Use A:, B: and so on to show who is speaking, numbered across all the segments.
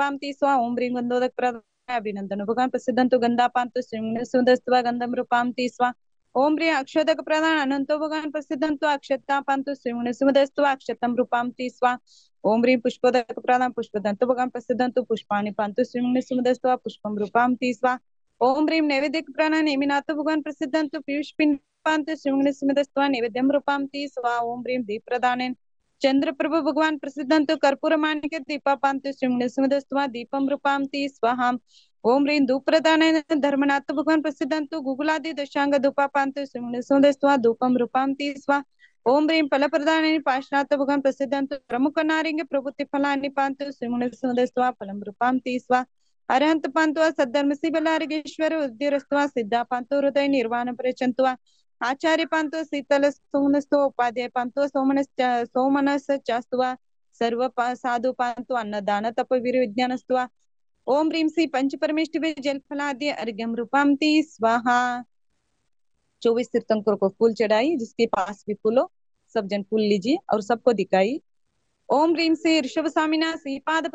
A: रूपाम ती स्वा ओम ह्रीं गंधोदक प्रदाय अभिनंदन भगवान प्रसिद्धंतु गंधापांतु सुदस्त्वा गंधम रूपाम ती स्वा ओम ह्रीं अक्षोदक प्रदान अनंतो भगवान प्रसिद्धंतु अक्षतापांतु सुदस्त्वा अक्षतम रूपाम ती स्वा ओम ह्रीं पुष्पोदक प्रदान पुष्पदंतु भगवान प्रसिद्धंतु पुष्पाणि पांतु सुदस्त्वा पुष्पम रूपाम ती स्वा ओम ह्रीं नैवेद्यक प्राण नेमिनाथ भगवान प्रसिद्धंतु पीयूष पांतु स्मिदस्त्वा नैवेद्यम रूपाम ती स्वा ओम ह्रीं दीप प्रदानेन चंद्र प्रभु भगवान प्रसिद्धंतु कर्पूर मानिक दीपा पांतु स्मिदस्त्वा दीपम रूपाम ती स्वाहा ओम ह्रीं धूप प्रदानेन धर्मनाथ भगवान प्रसिद्धंतु गुगुलादि दशांग धूपा पांतु स्मिदस्त्वा धूपम रूपाम ती स्वा ओम ह्रीं फल प्रदानेन पार्श्वनाथ भगवान प्रसिद्धंतु प्रमुख नारिंग प्रभुति फलानि पांतु स्मिदस्त्वा फलम रूपाम ती स्वा अरहंत पांतु सद्धर्म बलार्गेश्वर उद्धिरस्त्वा सिद्धा पांतु हृदय निर्वाण प्रचंत्वा आचार्य पांतो शीतल सोमनस्तो उपाध्याय पांतो सोमनस चास्तवा सर्व साधु पांतो अन्नदान तपवीर विज्ञानस्त्वा ओम ह्रीं श्री पंच परमेष्टि जल फलाद्य अर्घ्यम रूपाम ती स्वाहा। 24 तीर्थंकरों को फूल चढ़ाई, जिसके पास भी फूल हो सब जन फूल लीजिए और सबको दिखाई। ओम ह्रीं श्री ऋषभ स्वामिना श्रीपाद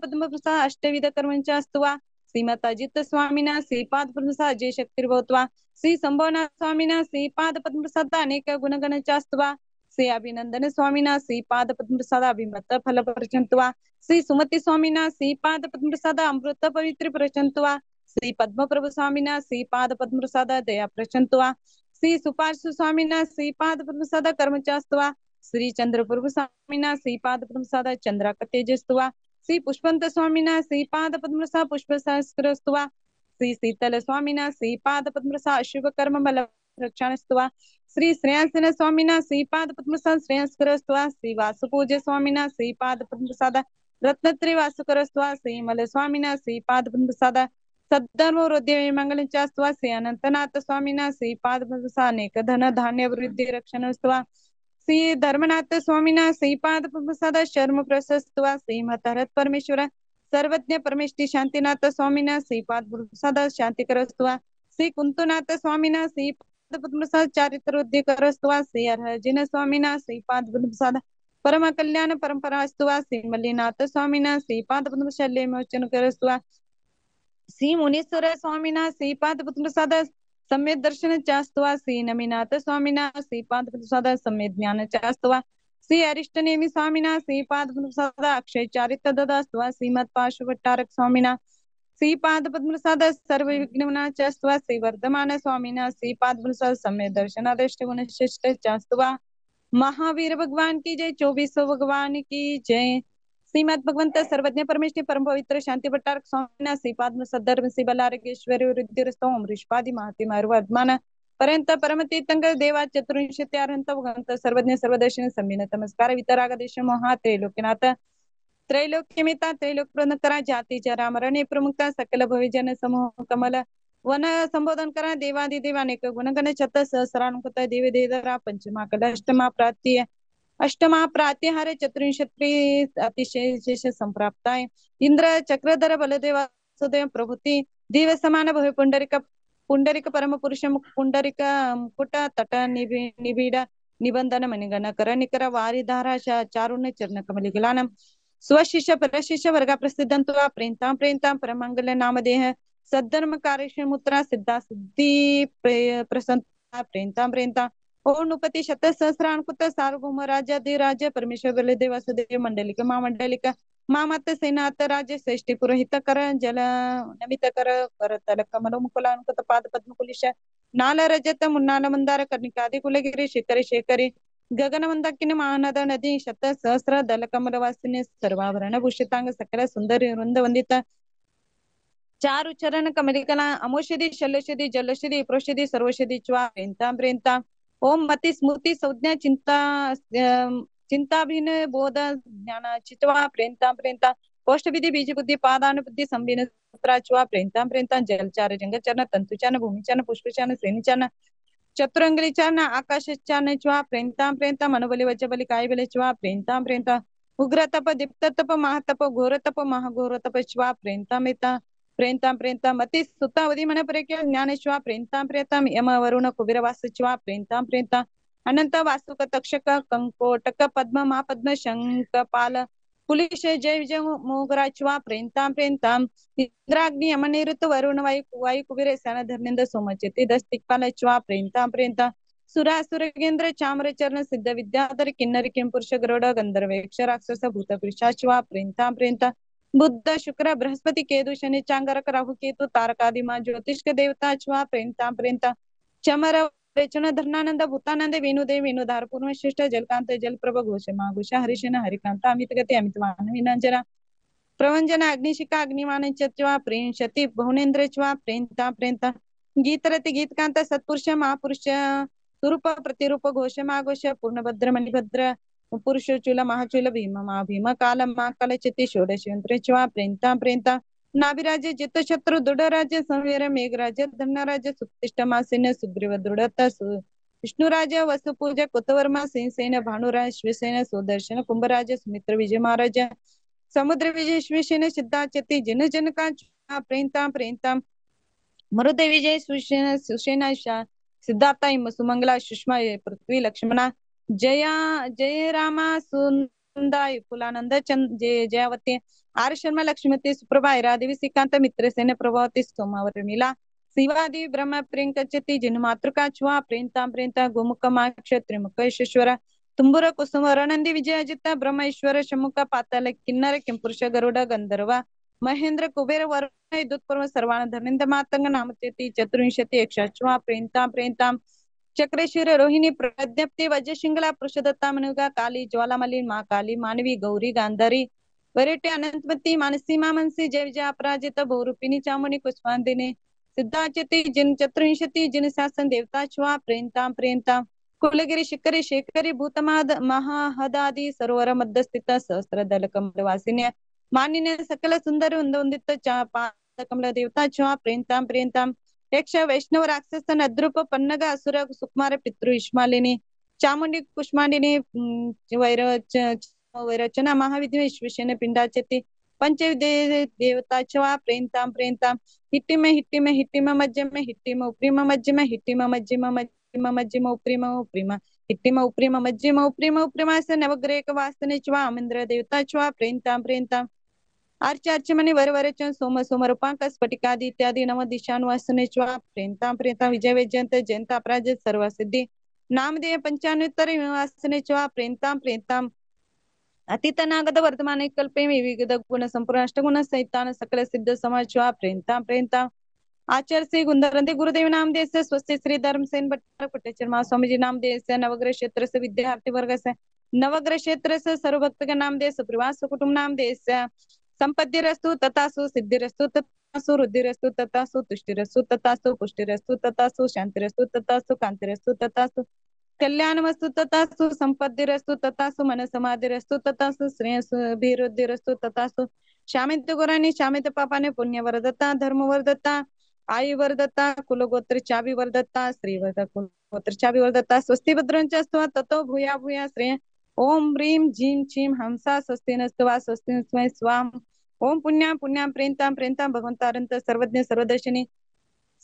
A: पद्म प्रसाद अष्टविध कर्मचास्तुवा श्रीमता जित स्वामिना श्रीपाद पद्म प्रसाद जय शक्तिर्भवत्वा श्री संभवनाथ स्वामिना श्रीपाद पद्म प्रसाद अनेक गुणगण चास्तुवा श्री अभिनंदन स्वामिना श्रीपाद पद्म प्रसाद अभिमत फल प्रचंतवा श्री सुमति स्वामिना श्रीपाद पद्म प्रसाद अमृत पवित्र प्रचंतवा श्री पद्म प्रभु स्वामिना श्रीपाद पद्म प्रसाद दया प्रचंतवा श्री सुपार्श्व स्वामिना श्रीपाद पद्म प्रसाद कर्मचास्तवा श्री चंद्र प्रभु स्वामिना श्रीपाद पद्म प्रसाद चंद्राक तेजस्तुवा श्री पुष्पवंत स्वामिना श्रीपाद पद्म प्रसाद पुष्प सहस्रस्तुवा श्री शीतल स्वामिना श्रीपाद पद्म प्रसाद शुभ कर्म बल रक्षणस्तुवा श्री श्रेयांसन स्वामिना श्रीपाद पद्म प्रसाद श्रेयस्करस्तुवा श्री वासुपूज्य स्वामिना श्रीपाद पद्म प्रसाद रत्नत्रय वासुकरस्तुवा श्री मल स्वामिना श्रीपाद पद्म प्रसाद सद्धर्म वृद्धि मंगल चास्तुवा श्री अनंतनाथ स्वामिना श्रीपाद पद्म प्रसाद अनेक धन धान्य वृद्धि रक्षणस्तुवा श्री धर्मनाथ स्वामिना श्रीपाद प्रसाद शर्म प्रशस्तवा श्री मतहरत परमेश्वर सर्वज्ञ परमेष्टि शांतिनाथ स्वामिना श्रीपाद प्रसाद शांति करस्तवा श्री कुंतुनाथ स्वामिना श्रीपाद प्रसाद चारित्र वृद्धि करस्तवा श्री अर्जिन स्वामिना श्रीपाद प्रसाद परम कल्याण परंपरास्तवा श्री मल्लिनाथ स्वामिना श्रीपाद शल्य मोचन करस्तवा श्री मुनीश्वर स्वामिना श्रीपाद प्रसाद सम्यक दर्शन चास्तवा श्री नमीनाथ स्वामिना श्रीपाद प्रसाद सम्यक ज्ञान चास्तवा श्री अरिष्ट नेमी स्वामिना श्रीपाद प्रसाद अक्षय चारित्र ददास्तवा श्रीमद पार्श्वभट्टारक स्वामिना श्रीपाद प्रसाद सर्व विघ्न चास्तवा श्री वर्धमान स्वामिना श्रीपाद प्रसाद सम्यक दर्शन दृष्टि गुण श्रेष्ठ चास्तवा। महावीर भगवान की जय। 24 भगवान की जय। श्रीमद भगवंत सर्वज्ञ परमेष्टि परम पवित्र शांति भट्टारक स्वामिना श्रीपाद सद्धर्म श्री बलार्गेश्वरी वृद्धिरस्तोम ऋषपादि महति वर्धमान पर्यंत परम तीर्थंकर देवा चतुर्विंशत्यार्हंत भगवंत सर्वज्ञ सर्वदर्शन संविन नमस्कार वितरागदेश महा त्रैलोक्यनाथ त्रैलोक्यमिता त्रैलोक प्रणकरा जाती जरा मरणे प्रमुखता सकल भविजन समूह कमल वन संबोधन करा देवादिदेव अनेक गुणगण शत सहस्रानुकत देवी देवरा पंचमा कल अष्टमा प्रात्यहार चतुर्विंशत्री अतिशय विशेष संप्राप्ताय इंद्र चक्रधर बलदेव वासुदेव प्रभृति दिव्य समान भव्य पुंडरिक परम पुरुष पुंडरिक मुकुट तट निबीड निबंधन मणिगण कर निकर वारिधारा चारुण्य चरण कमली गलानम स्वशिष्य परशिष्य वर्गा प्रसिद्धंत्वा प्रेंतां प्रेंतां परमंगल नामदेह सद्धर्म कार्यमुत्रा सिद्धा सिद्धि प्रसन्ता प्रेंतां प्रेंतां ओनुपति शत सहस्रानुकुत सार्वभौम राज्य परमेश्वर बलदेव वासुदेव मंडलिक मामत सेनात राज्य श्रेष्ठी पुरोहित कर जल नमित कर तल कमल मुकुलानुकुत पाद पद्म कुलिश नाल रजत मुन्नाल मंदार कर्णिकादि कुलगिरी शिखर शेखरी गगन मंदाकिनी महानद नदी शत सहस्र दल कमल वासिनी सर्वाभरण भूषितांग सकल सुंदर वृंद वंदित चारु चरण कमलिकला अमोषधि शल्यषधि जलषधि प्रोषधि सर्वषधि च्वा प्रेंतां प्रेंतां ओम मति स्मृति संज्ञा चिंताभिन बोध ज्ञान चित्वा प्रेंतां प्रेंतां कोष्ठ विधि बीज बुद्धि पादान बुद्धि संबिन च्वा प्रेंतां प्रेंतां जलचार जंगचरण तंतुचरण भूमिचरण पुष्पचरण श्रेणीचरण चतुरंगलीचरण आकाशचरण च्वा प्रेंतां प्रेंतां मनोबली वज्रबली कायबली च्वा प्रेंतां प्रेंतां उग्र तप दीप्त तप महातप घोर तप महाघोर तप च्वा प्रेंतां प्रेंतां प्रेंतां मति सुतावधि मन प्रज्ञा ज्ञानेश्वा प्रेंतां प्रेंतां यम वरुण कुबेर वासुच्वा प्रेंतां प्रेंतां अनंत वासुक तक्षक कंकोटक पद्म महापद्म शंख पाल कुलिशे जय विजय मोगराचवा प्रेंताम प्रेंताम इंद्राग्नि अमनिरुत वरुण वायु वायु कुबेर सन धर्मेंद्र सोमचेती दस्तिकपालच्वा प्रेंताम प्रेंताम सुरासुरगेंद्र चाम्र चरण सिद्ध विद्याधर किन्नर किम पुरुष गरुड गंधर्व यक्ष राक्षस भूत पिशाचवा प्रेंताम प्रेंताम बुद्ध शुक्र बृहस्पति केतु शनि चांगारक राहु केतु तारकादिमा ज्योतिष्क देवता च्वा प्रेंताम प्रेंताम चमर रेचन धर्नानंद भूतानंद वेणुदेव वेणुधार पूर्ण श्रेष्ठ जलकांत जलप्रभ घोष माघोष हरिशन हरिकांत अमित गती अमित मान विनंजना प्रवंजन अग्निशिखा अग्निमान चवा प्रेंशति भुवनेन्द्र च्वा प्रेंता प्रेंता गीतरति गीतकांत सत्पुरुष महापुरुष स्वरूप प्रतिरूप घोष माघोष पूर्णभद्र मणिभद्र पुरुष चूल महाचूल भीम मा भीम काल महाकाल चिति षोडश यंत्र च्वा प्रेंता प्रेंता नाभिराज्य जित शत्रु दृढ राज्य संवीर मेघराज्य धनराज्य सुतिष्ठ मासेन सुग्रीव दृढता विष्णुराज वसुपूज कुतवर्मा सिंहसेन भानुराज शिवसेन सुदर्शन कुंभराज सुमित्र विजय महाराज समुद्र विजय शिवसेन सिद्धाचति जिन जन का प्रेंता प्रेंता मरुदे विजय सुसेन सुसेना सिद्धार्था सुमंगला सुषमा पृथ्वी लक्ष्मणा जया जय रामा सुंदाय फुलानंद चंद जय जयावती आर शर्मा लक्ष्मीवती सुप्रभा देवी श्रीकांत मित्रसेन प्रभावती सोमावर नीला शिवादी ब्रह्म प्रियंकचति जिन मातृका च्वा प्रेंता प्रेंता गोमुख माक्ष त्रिमुख यशेश्वर तुम्बुर कुसुम रणंदी विजयजित ब्रह्मेश्वर शमुख पाताल किन्नर किंपुरुष गरुड गंधर्व महेंद्र कुबेर वरुण दुत्पर्व सर्वान धर्मेंद्र मातंग नामचेति चतुर्विंशति यक्षाच्वा प्रेंता प्रेंता चक्रेश्वर रोहिणी प्रज्ञप्ति वज्रशिंगला पुरुषदत्ता मनुगा काली ज्वालामली माँ काली मानवी गौरी गांधारी वरेटे अनंतमती मानसीमा मनसी जय विजय अपराजित बहुरूपिणी चामुंडी पुष्पांदिनी सिद्धाचति जिन चतुर्विंशति जिन शासन देवता च्वा प्रेंता प्रेंता कुलगिरी शिखरी शेखरी भूतमाद महाहदादि सरोवर मध्य स्थित सहस्र दल कमलवासिन्य मानिन्य सकल सुंदर उंदित पाद कमल देवता च्वा प्रेंता प्रेंता यक्ष वैष्णव राक्षस नद्रुप पन्नग असुर सुकुमार पितृ इष्मालिनी चामुंडी कुष्मांडिनी वैरचना महाविद्य विश्वेशन पिंडाचति पंच देवता च्वा प्रेंताम प्रेंताम हिट्टिम मज्जिम हिट्टिम उप्रिम मज्जिम हिट्टिम मज्जिम मज्जिम मज्जिम उप्रिम उप्रिम हिट्टिम उप्रिम मज्जिम उप्रिम उप्रिमास नवग्रेक वासने च्वा अमिंद्र देवता च्वा प्रेंताम प्रेंताम अर्च अर्चमणि वर वरचन सोम सोम रूपांक स्फटिकादि इत्यादि नव दिशानुवासने च्वा प्रेंताम प्रेंताम विजय वैजयंत जयंता पराजय सर्व सिद्धि नामदेय पंचान्योत्तर वासने च्वा प्रेंताम प्रेंताम अतीत नागद वर्तमान कल्पे विविध गुण संपूर्ण अष्टगुण सहितान सकल सिद्ध समाज प्रेंता प्रेंता आचार्य श्री गुंदरंदे गुरुदेव नाम देश स्वस्ति श्री धर्मसेन भट्टार कुटेश्वर महास्वामी जी नाम देश नवग्रह क्षेत्र से विद्यार्थी वर्ग से नवग्रह क्षेत्र से सर्व भक्त का नाम देश प्रवास कुटुंब नाम देश संपत्ति रस्तु तथासु सिद्धि रस्तु तथासु रुद्धि रस्तु तथासु तुष्टि रस्तु तथासु पुष्टि रस्तु तथासु शांति रस्तु तथासु कांति रस्तु तथासु कल्याण वस्तु तथासु संपत्ति रस्तु तथासु मन समाधि रस्तु तथासु श्रेयभिवृद्धि रस्तु तथासु शामित गुरानी शामित पापाने पुण्य वर्धता धर्म वर्धता आयु वर्धता कुलगोत्र चाबी वर्धता श्री कुलगोत्र चाबी वर्धता स्वस्ति भद्रंच स्व ततो भूया भूया श्रेय ओम ह्रीं झीं छीं हंसा स्वस्ति नस्त्वा स्वस्ति नस्मै स्वाम ओम पुण्यां पुण्यां प्रेंतां प्रेंतां भगवंतारंत सर्वज्ञ सर्वदर्शिनी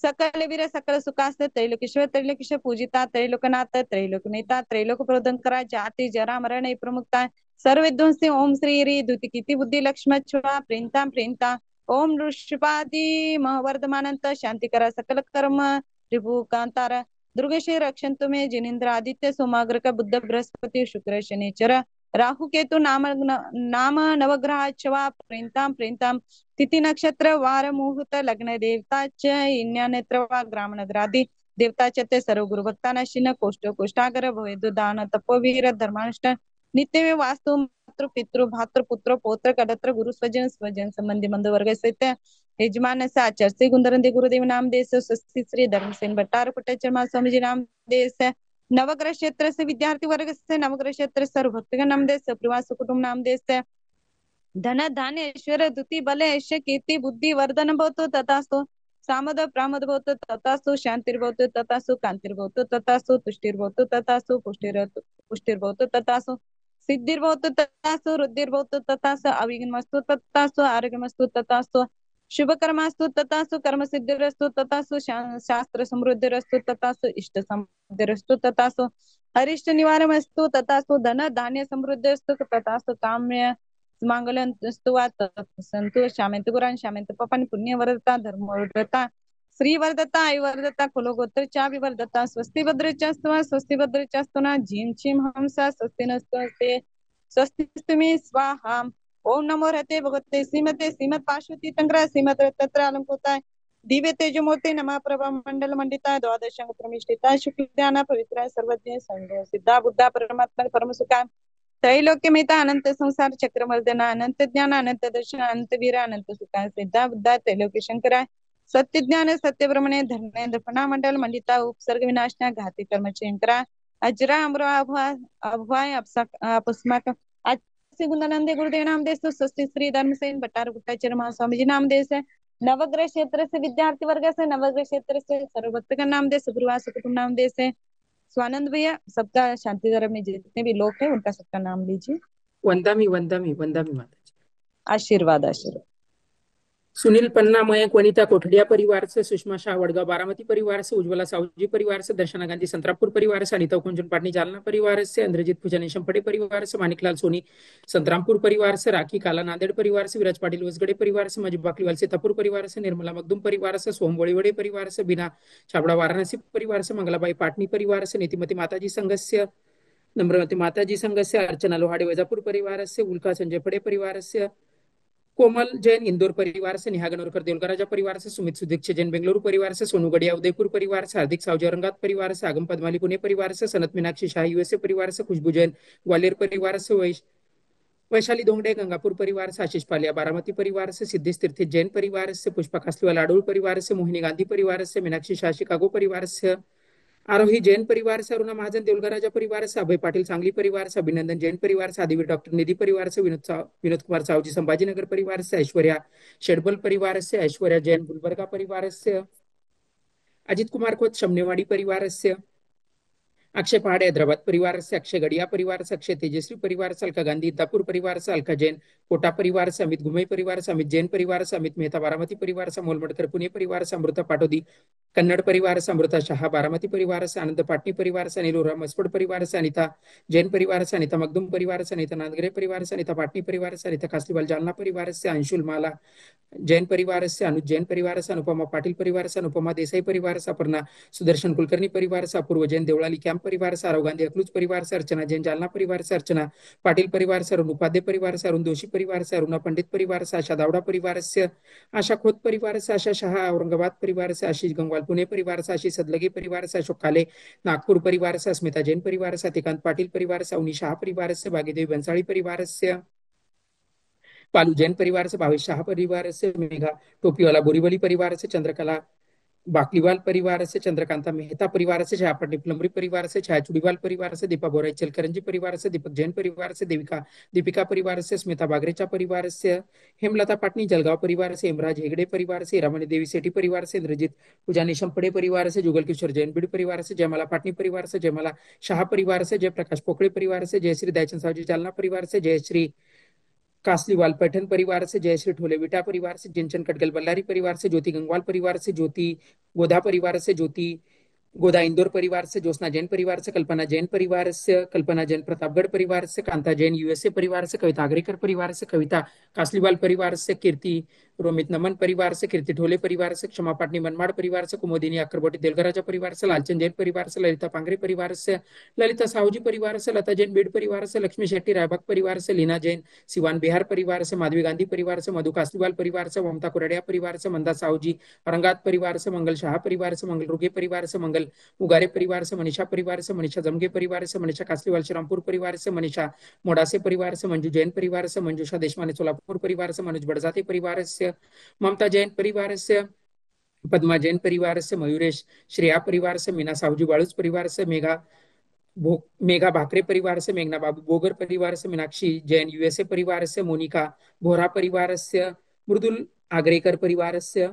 A: सकल वीर सकल सुखास्त त्रैलोकेश्वर त्रैलोकेश पूजिता त्रैलोकनाथ त्रैलोक नेता त्रैलोक प्रोदंकरा जाति जरा मरण प्रमुखता सर्वविध्वंसी ओम श्री री द्युतिकीति बुद्धि लक्ष्म छुआ प्रेंता प्रेंता ओम ऋषपादी महवर्धमानंत शांति करा सकल कर्म त्रिभु कांतारा दुर्गेश रक्षंतु में जिनेन्द्र आदित्य सोमाग्र का बुद्ध बृहस्पति शुक्र शनिचर राहु केतु नाम नवग्रह च्वा प्रेंताम प्रेंताम तिथि नक्षत्र वार मुहूर्त लग्न देवता च इन्या नेत्र वा ग्राम नगरादि देवता च ते सर्व गुरु भक्तानाशिन कोष्ठ कोष्ठागर भवेदु दान तपोवीर धर्मानुष्ठान नित्य में वास्तु मातृ पितृ भातृ पुत्र पौत्र कदत्र गुरु स्वजन स्वजन संबंधी बंधु वर्ग सहित यजमान से आचार्य श्री गुंदरंदे गुरुदेव नाम देश स्वस्ति श्री धर्मसेन भट्टार कुटेश्वर महास्वामी जी नाम देश नवग्रह क्षेत्र से विद्यार्थी वर्ग से नवग्रह क्षेत्र सर्व भक्त नाम देश प्रवास कुटुंब नाम देश धन धान्य ऐश्वर्य धुति बल ऐश कीर्ति बुद्धि वर्धन भवतु तथास्तु सामद प्रामद भवतु तथास्तु शांतिर्भवतु तथास्तु कांतिर्भवतु तथास्तु तुष्टिर्भवतु तथास्तु पुष्टिर्भवतु तथास्तु सिद्धिर्भवतु तथास्तु रुद्धिर्भवतु तथास्तु अविघ्नमस्तु तथास्तु आरोग्यमस्तु तथास्तु शुभकर्मास्तु तथास्तु कर्म सिद्धिरस्तु तथास्तु शास्त्र समृद्धिरस्तु तथास्तु इष्ट समृद्धिरस्तु तथास्तु अरिष्ट निवारणमस्तु तथास्तु धन धान्य समृद्धिरस्तु तथास्तु काम्य सुमांगल्यन्तु वात संतु शामेंत गुरान शामेंत पपन पुण्य वर्धता धर्म वर्धता श्री वर्धता आई वर्धता कुलगोत्रच्या विवर्धता स्वस्ति भद्रचास्तवा स्वस्ति भद्रचास्तुना झीम छिम हमसा स्वस्ति नस्ते स्वस्ति मे स्वाहा ओम नमो रहते भगवते श्रीमते श्रीमद पार्श्वती तंग्र श्रीमद तत्र अलंकृताय दिव्य तेजमूर्ति नमा प्रभा मंडल मंडिता द्वादशांग प्रमिष्ठिता शुक्ल ध्यान पवित्र सर्वज्ञ संग सिद्धा बुद्धा परमात्मा परम सुखा त्रैलोक्य मेता अनंत संसार चक्रमर्दना अनंत ज्ञान अनंत दर्शन अनंत वीर अनंत सुखा सिद्धा बुद्धा त्रैलोक्य शंकरा सत्य ज्ञान सत्य ब्रह्मणे धर्मे दर्पणा मंडल मंडिता उपसर्ग विनाशना घाती कर्म शंकरा अजरा अमरा अभवाय अपस्माक श्री गुंदानंदे गुरुदेव नाम देश स्वस्ति श्री धर्मसेन भट्टार गुट्टाचार्य महास्वामी जी नाम देश है नवग्रह क्षेत्र से विद्यार्थी वर्ग से नवग्रह क्षेत्र से सर्व भक्त का नाम देश गुरुवास कुटुंब नाम देश है स्वानंद भैया सबका शांति धर्म में जितने भी लोग हैं उनका सबका नाम लीजिए।
B: वंदामी वंदामी वंदामी माता
A: आशीर्वाद आशीर्वाद।
B: सुनील पन्ना मयंक वनिता कोठडिया परिवार से सुषमा शाह वडगाव बारामती परिवार से उज्ज्वला सावजी परिवार से दर्शना गांधी संतरामपुर परिवार से अनिता कुंजन पाटनी जालना परिवार से इंद्रजीत पूजा निशंपड़े परिवार से मानिकलाल सोनी संतरामपुर परिवार से राखी काला नांदेड़ परिवार से विराज पाटिल वसगड़े परिवार से मजूब बाकलीवाल सीतापुर परिवार से निर्मला मखदूम परिवार से सोम वड़ीवड़े परिवार से बिना छाबड़ा वाराणसी परिवार से मंगलाबाई पाटनी परिवार से नीतिमती माताजी संघ से नम्रमती माताजी संघ से अर्चना लोहाड़े वैजापुर परिवार से उल्का संजय पड़े परिवार से कोमल जैन इंदौर परिवार से नेहा गनोरकर देवलकर परिवार से सुमित सुदीक्षित जैन बेंगलुरु परिवार से सोनू गड़िया उदयपुर परिवार से हार्दिक सावजी औरंगाबाद परिवार से आगम पद्माली पुणे परिवार से सनत मीनाक्षी शाह यूएसए परिवार से खुशबू जैन ग्वालियर परिवार से वैशाली दोंगड़े गंगापुर परिवार से आशीष पालिया बारामती परिवार से सिद्धेश तीर्थ जैन परिवार से पुष्पा कासलीवाल आडोल परिवार से मोहिनी गांधी परिवार से मीनाक्षी शाह शिकागो परिवार से आरोही जैन परिवार से अरुणा महाजन देवलगराजा परिवार से अभय पाटिल सांगली परिवार से अभिनंदन जैन परिवार से आदिवीर डॉक्टर निधि परिवार से विनोद कुमार सावजी संभाजीनगर परिवार से ऐश्वर्या शेडबल परिवार से ऐश्वर्या जैन गुलबर्गा परिवार से अजित कुमार खोत शमनेवाड़ी परिवार से अक्षय पहाड़े हैदराबाद परिवार से अक्षय गड़िया परिवार से अक्षय तेजस्वी परिवार से अलका गांधी दापुर परिवार से अलका जैन कोटा परिवार से अमित घुमे परिवार से अमित जैन परिवार से अमित मेहता बारामती परिवार से अमोल मडकर पुणे परिवार से अमृता पाटोदी कन्नड़ परिवार से अमृता शाह बारामती परिवार से आनंद पाटनी परिवार से अनिल मसपड़ परिवार से अनिता जैन परिवार से अनिता मखदूम परिवार से अनिता नांदगरे परिवार से अनिता पाटनी परिवार से अनिता कासलीवाल जालना परिवार से अंशुल माला जैन परिवार से अनुज जैन परिवार से अनुपमा पाटिल परिवार से अनुपमा देसाई परिवार से अपर्णा सुदर्शन कुलकर्णी परिवार से अपूर्व जैन देवड़ाली कैंप परिवार से आरव गांधी अकलूज परिवार से अर्चना जैन जालना परिवार से अर्चना पाटिल परिवार से अरुण उपाध्याय परिवार से अरुण जोशी परिवार से अरुणा पंडित परिवार से आशा दावड़ा परिवार से आशा खोत परिवार से आशा शाह औरंगाबाद परिवार से आशीष गंगवाल पुणे परिवार से आशीष सदलगी परिवार से अशोक काले नागपुर परिवार से अस्मिता जैन परिवार से अतिकांत पाटिल परिवार से अवनी शाह परिवार से भाग्यदेवी बंसाड़ी परिवार से पालू जैन परिवार से भावेश शाह परिवार से मेघा टोपीवाला बोरीवली परिवार से चंद्रकला बाकलीवाल परिवार से चंद्रकांता मेहता परिवार से छाया पटनी प्लमरी परिवार से छाया चुड़ीवाल परिवार से दीपा बोराई चलकरंजी परिवार से दीपक जैन परिवार से दीपिका परिवार से स्मिता बागरेचा परिवार से हेमलता पाटनी जलगांव परिवार से हेमराज हेगड़े परिवार से रमणी देवी सेठी परिवार से इंद्रजीत पूजा निशंपड़े परिवार से जुगल किशोर जैन बीड़ परिवार से जयमाला पाटनी परिवार से जयमाला शाह परिवार से जयप्रकाश पोखड़े परिवार से जयश्री दयाचंद सावजी जालना परिवार से जयश्री कासलीवाल पैठन परिवार से जयश्री ठोले विटा परिवार से जिनचन कटगल बल्लारी परिवार से ज्योति गंगवाल परिवार से ज्योति गोधा परिवार से ज्योति गोदा इंदौर परिवार से ज्योत्सना जैन परिवार से कल्पना जैन परिवार से कल्पना जैन प्रतापगढ़ परिवार से कांता जैन यूएसए परिवार से कविता आगरेकर परिवार से कविता कासलीवाल परिवार से कीर्ति रोमित नमन परिवार से कीर्ति ढोले परिवार से क्षमा पाटनी मनमाड़ परिवार से कुमोदिनी अक्करबोटी देलगराजा परिवार से लालचंद जैन परिवार से ललिता पांगरे परिवार से ललिता साहूजी परिवार से लता जैन बीड़ परिवार से लक्ष्मी शेट्टी रायबाग परिवार से लीना जैन सिवान बिहार परिवार से माधवी गांधी परिवार से मधु कासलीवाल परिवार से ममता कुरड़िया परिवार से मंदा साहूजी औरंगाबाद परिवार से मंगल शाह परिवार से मंगल रुगे परिवार से मंगल उगारे परिवार से मनीषा जमगे परिवार से मनीषा कासलीवाल श्रीरामपुर परिवार से मनीषा मोडासे परिवार से मंजू जैन परिवार से मंजूषा देशमाने सोलापुर परिवार से मनोज बड़जाते परिवार से ममता जैन परिवार से पद्मा जैन परिवार से मयूरेश श्रेया परिवार से मीना साहूजी बाड़ूज परिवार से मेघा भाकरे परिवार से मेघना बाबू बोगर परिवार से मीनाक्षी जैन यूएसए परिवार से मोनिका बोरा परिवार से मृदुल आगरेकर परिवार से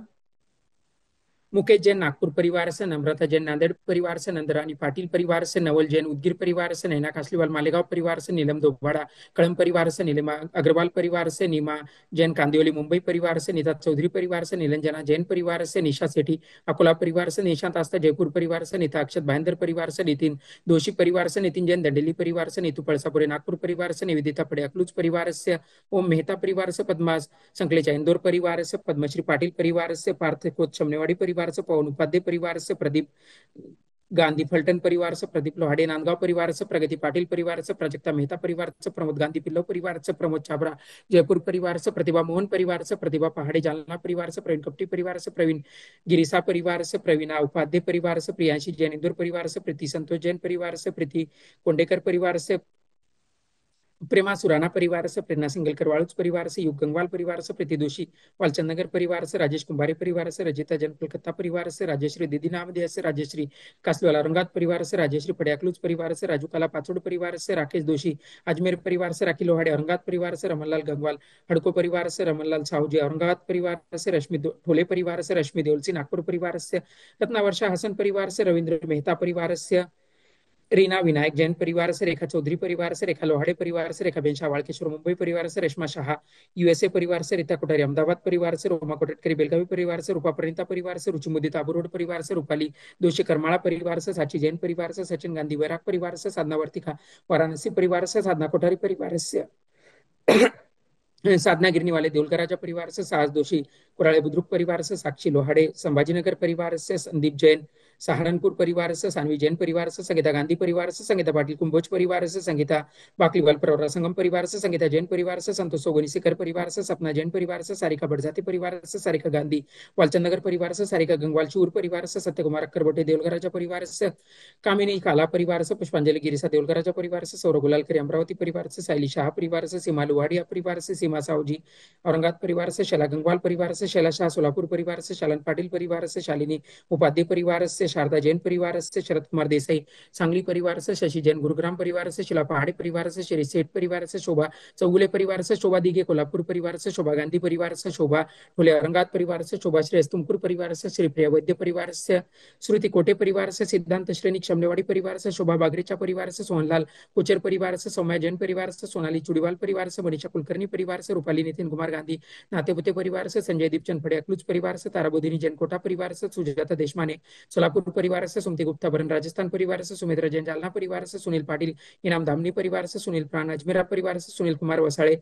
B: मुकेश जैन नागपुर परिवार से, नम्रता जैन नांदेड़ परिवार से, नंदरानी पाटिल परिवार से, नवल जैन उदगीर परिवार से, नैना कासलीवाल मालेगांव परिवार से, नीलम दोबाड़ा कड़म परिवार से, नीलिमा अग्रवाल परिवार से, नीमा जैन कांदिवली मुंबई परिवार से, नीता चौधरी परिवार से, नीलंजना जैन परिवार से, निशा सेठी अकोला परिवार से, निशांत आस्था जयपुर परिवार से, नीता अक्षत भाईंदर परिवार से, नितिन दोषी परिवार से, नितिन जैन दंडेली परिवार से, नीतू पळसापुरे नागपुर परिवार से, निवेदिता पड़े अकलूज परिवार से, ओम मेहता परिवार से, पद्मा संकलेचा इंदौर परिवार से, पद्मश्री पाटिल परिवार से, पार्थ कोच शमनेवाड़ी परिवार से, पवन उपाध्याय परिवार से, प्रदीप गांधी फलटन परिवार से, प्रदीप लोहाड़े नांदगांव परिवार से, प्रगति पाटिल परिवार से, प्राजक्ता मेहता परिवार से, प्रमोद गांधी पिल्लौ परिवार से, प्रमोद छाबड़ा जयपुर परिवार से, प्रतिभा मोहन परिवार से, प्रतिभा पहाड़े जालना परिवार से, प्रवीण कपटी परिवार से, प्रवीण गिरिसा परिवार से, प्रवीणा उपाध्याय परिवार से, प्रियांशी जैन इंदौर परिवार से, प्रीति संतोष जैन परिवार से, प्रीति कोंडेकर परिवार से, प्रेमा सुराना परिवार से, प्रेरणा सिंगलकर वाड़ूज परिवार से, युग गंगवाल परिवार से, प्रीति दोषी वालचंद नगर परिवार से, राजेश कुंभारे परिवार से, रजिता जैन कोलकाता परिवार से, राजेश्री दीदी नामदिया से, राजेश्री कासलीवाला औरंगाबाद परिवार से, राजेश्री पड़ियाकलूज परिवार से, राजू काला पाचोड़ परिवार से, राकेश दोषी अजमेर परिवार से, राखी लोहाड़े औरंगाबाद परिवार से, रमनलाल गंगवाल हड़को परिवार से, रमनलाल साहूजी औरंगाबाद परिवार से, रश्मि ढोले परिवार से, रश्मि देवलसी नागपुर परिवार से, रत्नावर्षा हसन परिवार से, रविंद्र मेहता परिवार से, रीना विनायक जैन परिवार से, रेखा चौधरी परिवार से, रेखा लोहाड़े परिवार से, रेखा बेन शाह वाड़केश्वर मुंबई परिवार से, रेशमा शाह यूएसए परिवार से, रीता कोठारी अहमदाबाद परिवार से, रोमा कोटटकरी बेलगावी परिवार से, रूपा परिणीता परिवार से, रुचि मुदित आबूरोड परिवार से, रूपाली दोषी करमाड़ा परिवार से, साची जैन परिवार से, सचिन गांधी वैराग परिवार से, साधना वर्तिका वाराणसी परिवार से, साधना कोठारी परिवार से, साधना गिरनी वाले देवलकर राजा परिवार से, साहस दोषी कुराळे बुद्रुक परिवार से, साक्षी लोहाड़े संभाजीनगर परिवार से, संदीप जैन सहारनपुर परिवार से, सानवी जैन परिवार से, संगीता गांधी परिवार से, संगीता पाटिल कुंभोज परिवार से, संगीता बाकलीवाल परौरा संगम परिवार से, संगीता जैन परिवार से, संतोष सोगनी सिकर परिवार से, सपना जैन परिवार से, सारिका बड़जाती परिवार से, सारिका गांधी वालचंद नगर परिवार से, सारिका गंगवाल चूर परिवार से, सत्यकुमार अक्करबोटे देवलकर राजा परिवार से, कामिनी काला परिवार से, पुष्पांजलि गिरिसा देवलकर राजा परिवार से, सौरभ गुलालकरी अमरावती परिवार से, साइली शाह परिवार से, सीमा लुवाड़िया परिवार से, सीमा साहूजी औरंगाबाद परिवार से, शैला गंगवाल परिवार से, शैला शाह सोलापुर परिवार से, शालन पाटिल परिवार से, शालिनी उपाध्याय परिवार से, शारदा जैन परिवार से, शरद कुमार देसाई सांगली परिवार से, शशि जैन गुरुग्राम परिवार से, शिला पहाड़े परिवार से, श्री सेठ परिवार से, शोभा चौगुले परिवार से, शोभा दिगे कोल्हापुर परिवार से, शोभा गांधी परिवार से, शोभा ढोले औरंगाबाद परिवार से, शोभा श्रेयस तुमकुर परिवार से, श्री प्रिया वैद्य परिवार से, श्रुति कोटे परिवार से, सिद्धांत श्रेणिक शमनेवाड़ी परिवार से, शोभा बागरेचा परिवार से, सोहनलाल कुचर परिवार से, सौम्या जैन परिवार से, सोनाली चुड़ीवाल परिवार से, मनीषा कुलकर्णी परिवार से, रूपाली नितिन कुमार गांधी नातेपुते परिवार से, संजय दीपचंद फड़े अकलूज परिवार से, ताराबोधिनी जैन कोटा परिवार से, सुजाता देशमाने सोलापुर परिवार से, सुमति गुप्ता बरन राजस्थान परिवार से, सुमित्रा जैन जालना परिवार से, सुनील पाटिल इनाम धामनी परिवार से, सुनील प्राण अजमेरा परिवार से, सुनील कुमार वसाड़े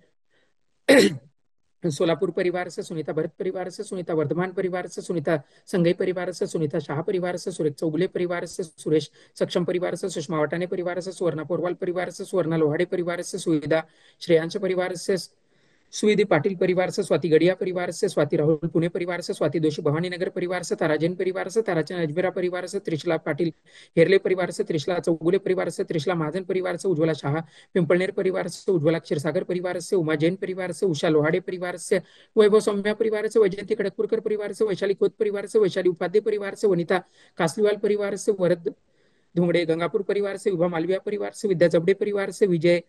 B: सोलापुर परिवार से, सुनीता भरत परिवार से, सुनीता वर्धमान परिवार से, सुनीता संगई परिवार से, सुनीता शाह परिवार से, सुरेश चौगुले परिवार से, सुरेश सक्षम परिवार से, सुषमा वाटाने परिवार से, सुवर्णा पोरवाल परिवार से, सुवर्णा लोहाड़े परिवार से, सुविधा श्रेयांश परिवार से, सुविधि पाटिल परिवार से, स्वाति गड़िया परिवार से, स्वाति राहुल पुणे परिवार से, स्वाति दोषी भवानी नगर परिवार से, तारा जैन परिवार से, ताराचंद अजमेरा परिवार से, त्रिशला पाटिल हेरले परिवार से, त्रिशला चौगुले परिवार से, त्रिशला महाजन परिवार से, उज्ज्वला शाह पिंपलनेर परिवार से, उज्ज्वला क्षीरसागर परिवार से, उमा जैन परिवार से, उषा लोहाड़े परिवार से, वैभव सौम्या परिवार से, वैजयंती खड़गपुरकर परिवार से, वैशाली खोत परिवार से, वैशाली उपाध्याय परिवार से, वनिता कासलीवाल परिवार से, वरद धुंगड़े गंगापुर परिवार से, विभा मालविया परिवार से, विद्या जबड़े परिवार से, विजय